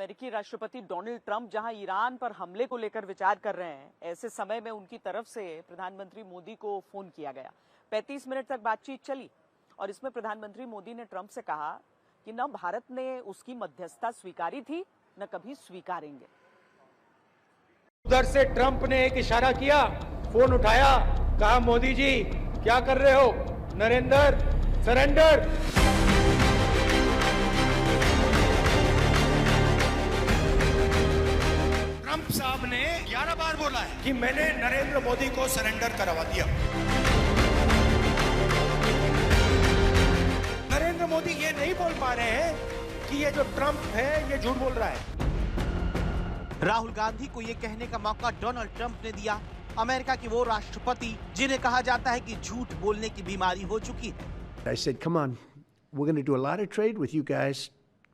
अमेरिकी राष्ट्रपति Donald Trump जहां ईरान पर हमले को लेकर विचार कर रहे हैं, ऐसे समय में उनकी तरफ से प्रधानमंत्री मोदी को फोन किया गया। 35 मिनट तक बातचीत चली और इसमें प्रधानमंत्री मोदी ने ट्रंप से कहा कि न भारत ने उसकी मध्यस्थता स्वीकारी थी, न कभी स्वीकारेंगे। उधर से ट्रंप ने एक इशारा किया, फोन उठाया, कहा मोदी जी क्या कर रहे हो, नरेंद्र सरेंडर। ट्रंप साहब ने 11 बार बोला है कि मैंने नरेंद्र मोदी को सरेंडर करवा दिया। नरेंद्र मोदी ये नहीं बोल पा रहे हैं कि ये जो ट्रंप है ये झूठ बोल रहा है। राहुल गांधी को ये कहने का मौका डोनाल्ड ट्रंप ने दिया, अमेरिका के वो राष्ट्रपति जिन्हें कहा जाता है कि झूठ बोलने की बीमारी हो चुकी है। I said, come on, we're going to do a lot of trade with you guys.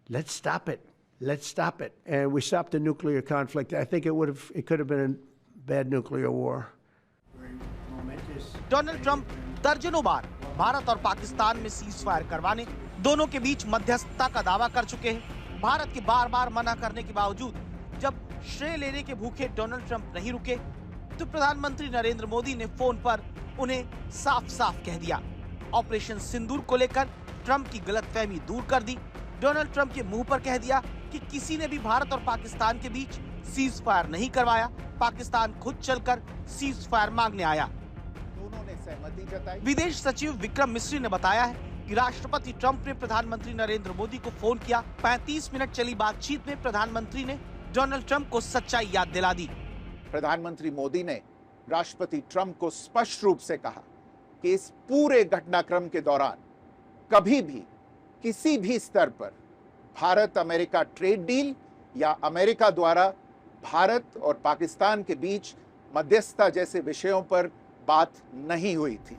Let's stop it. Let's stop it. And we stopped the nuclear conflict. I think it could have been a bad nuclear war. Donald Trump दर्जनों बार भारत और पाकिस्तान में cease fire करवाने, दोनों के बीच मध्यस्थता का दावा कर चुके हैं। भारत के बार बार मना करने के बावजूद जब श्रेय लेने के भूखे डोनाल्ड ट्रंप नहीं रुके, तो प्रधानमंत्री नरेंद्र मोदी ने फोन पर उन्हें साफ साफ कह दिया। ऑपरेशन सिंदूर को लेकर ट्रंप की गलतफहमी दूर कर दी। डोनाल्ड ट्रंप के मुंह पर कह दिया कि किसी ने भी भारत और पाकिस्तान के बीच सीज फायर नहीं करवाया, पाकिस्तान खुद चलकर सीज फायर मांगने आया। दोनों ने सहमति जताई। विदेश सचिव विक्रम मिस्री ने बताया है कि राष्ट्रपति ट्रंप ने प्रधानमंत्री नरेंद्र मोदी को फोन किया। 35 मिनट चली बातचीत में प्रधानमंत्री ने डोनाल्ड ट्रंप को सच्चाई याद दिला दी। प्रधानमंत्री मोदी ने राष्ट्रपति ट्रंप को स्पष्ट रूप से कहा कि इस पूरे घटनाक्रम के दौरान कभी भी किसी भी स्तर पर भारत अमेरिका ट्रेड डील या अमेरिका द्वारा भारत और पाकिस्तान के बीच मध्यस्थता जैसे विषयों पर बात नहीं हुई थी।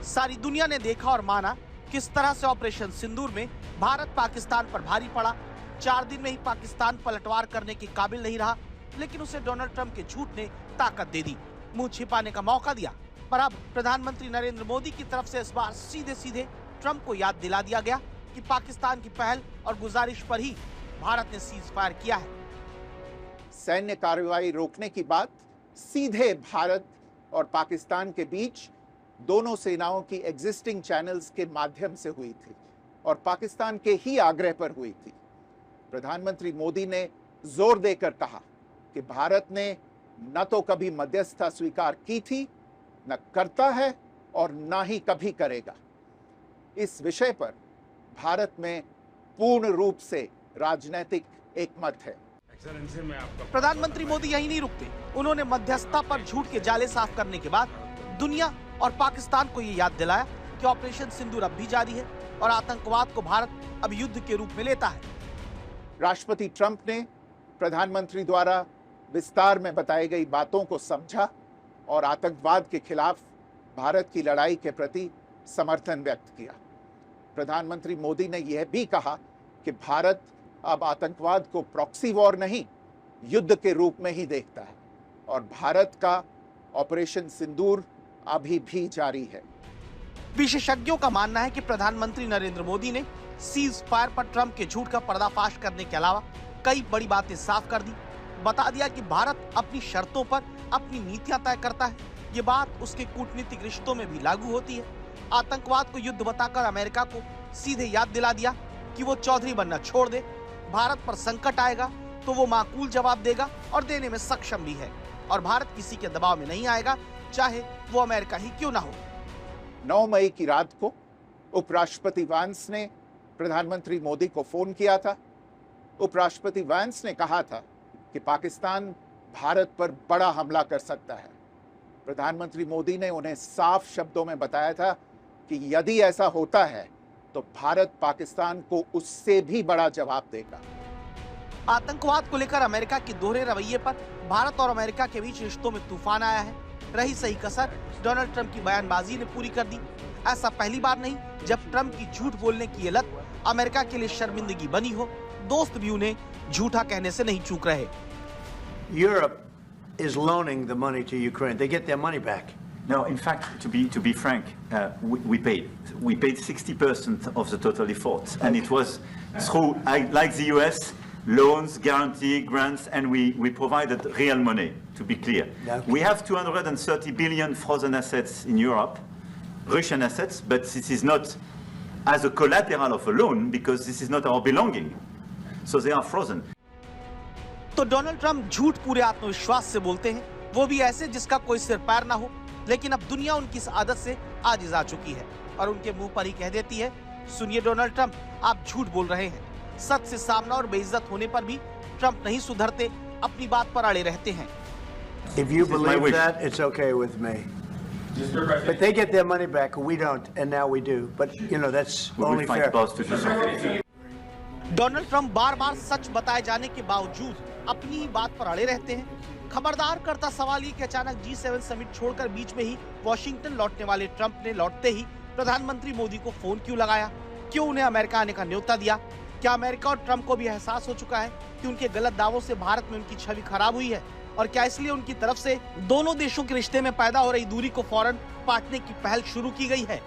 सारी दुनिया ने देखा और माना किस तरह से ऑपरेशन सिंदूर में भारत पाकिस्तान पर भारी पड़ा। 4 दिन में ही पाकिस्तान पलटवार करने के काबिल नहीं रहा, लेकिन उसे डोनाल्ड ट्रंप के झूठ ने ताकत दे दी, मुंह छिपाने का मौका दिया। पर अब प्रधानमंत्री नरेंद्र मोदी की तरफ से इस बार सीधे सीधे ट्रंप को याद दिला दिया गया कि पाकिस्तान की पहल और गुजारिश पर ही भारत ने सीज फायर किया है। सैन्य कार्रवाई रोकने की बात सीधे भारत और पाकिस्तान के बीच दोनों सेनाओं की एग्जिस्टिंग चैनल्स के माध्यम से हुई थी और पाकिस्तान के ही आग्रह पर हुई थी। प्रधानमंत्री मोदी ने जोर देकर कहा कि भारत ने न तो कभी मध्यस्थता स्वीकार की थी, न करता है और न ही कभी करेगा। इस विषय पर भारत में पूर्ण रूप से राजनीतिक एकमत है। प्रधानमंत्री मोदी यही नहीं रुकते, उन्होंने मध्यस्थता पर झूठ के जाले साफ करने के बाद दुनिया और पाकिस्तान को ये याद दिलाया कि ऑपरेशन सिंदूर अब भी जारी है और आतंकवाद को भारत अब युद्ध के रूप में लेता है। राष्ट्रपति ट्रंप ने प्रधानमंत्री द्वारा विस्तार में बताई गई बातों को समझा और आतंकवाद के खिलाफ भारत की लड़ाई के प्रति समर्थन व्यक्त किया। प्रधानमंत्री मोदी ने यह भी कहा कि भारत अब आतंकवाद को प्रॉक्सी वॉर नहीं, युद्ध के रूप में ही देखता है और भारत का ऑपरेशन सिंदूर अभी भी जारी है। विशेषज्ञों का मानना है कि प्रधानमंत्री नरेंद्र मोदी ने सीज फायर पर ट्रंप के झूठ का पर्दाफाश करने के अलावा कई बड़ी बातें साफ कर दी। बता दिया कि भारत अपनी शर्तों पर अपनी नीतियां तय करता है। ये बात उसके कूटनीतिक रिश्तों में भी लागू होती है। आतंकवाद को युद्ध बताकर अमेरिका को सीधे याद दिला दिया कि वो चौधरी बनना छोड़ दे। भारत पर संकट आएगा तो वो माकूल जवाब देगा और देने में सक्षम भी है, और भारत किसी के दबाव में नहीं आएगा, चाहे वो अमेरिका ही क्यों ना हो। 9 मई की रात को उपराष्ट्रपति वांस ने प्रधानमंत्री मोदी को फोन किया था। उपराष्ट्रपति वांस ने कहा था कि पाकिस्तान भारत पर बड़ा हमला कर सकता है। प्रधानमंत्री मोदी ने उन्हें साफ शब्दों में बताया था कि यदि ऐसा होता है तो भारत पाकिस्तान को उससे भी बड़ा जवाब देगा। आतंकवाद को लेकर अमेरिका के दोहरे रवैये पर भारत और अमेरिका के बीच रिश्तों में तूफान आया है। रही सही कसर डोनाल्ड ट्रंप की बयानबाजी ने पूरी कर दी। ऐसा पहली बार नहीं जब ट्रंप की झूठ बोलने की ये लत अमेरिका के लिए शर्मिंदगी बनी हो। दोस्त भी उन्हें झूठा कहने से नहीं चूक रहे। Europe is loaning the money to Ukraine. They get their money back. No, in fact, to be frank, we paid 60% of the total effort, and it was through, like the US, loans, guarantee, grants, and we provided real money, to be clear. Okay. We have 230 billion frozen assets in Europe, Russian assets, but this is not as a collateral of a loan because this is not our belonging. So they are frozen. तो Donald Trump झूठ पूरे आत्मविश्वास से बोलते हैं, वो भी ऐसे जिसका कोई सिर पैर ना हो, लेकिन अब दुनिया उनकी इस आदत से आजिज आ चुकी है और उनके मुंह पर ही कह देती है, सुनिए डोनाल्ड ट्रंप, आप झूठ बोल रहे हैं। सच से सामना और बेइज्जत होने पर भी ट्रंप नहीं सुधरते, अपनी बात पर अड़े रहते हैं। If you believe that, it's okay with me. But they get their money back, we don't, and now we do. But you know that's only fair. Donald Trump बार-बार सच बताए जाने के बावजूद अपनी ही बात पर अड़े रहते हैं। खबरदार करता सवाल ये कि अचानक G7 समिट छोड़कर बीच में ही वॉशिंगटन लौटने वाले ट्रंप ने लौटते ही प्रधानमंत्री मोदी को फोन क्यों लगाया, क्यों उन्हें अमेरिका आने का न्योता दिया? क्या अमेरिका और ट्रंप को भी एहसास हो चुका है कि उनके गलत दावों से भारत में उनकी छवि खराब हुई है? और क्या इसलिए उनकी तरफ से दोनों देशों के रिश्ते में पैदा हो रही दूरी को फौरन पाटने की पहल शुरू की गई है?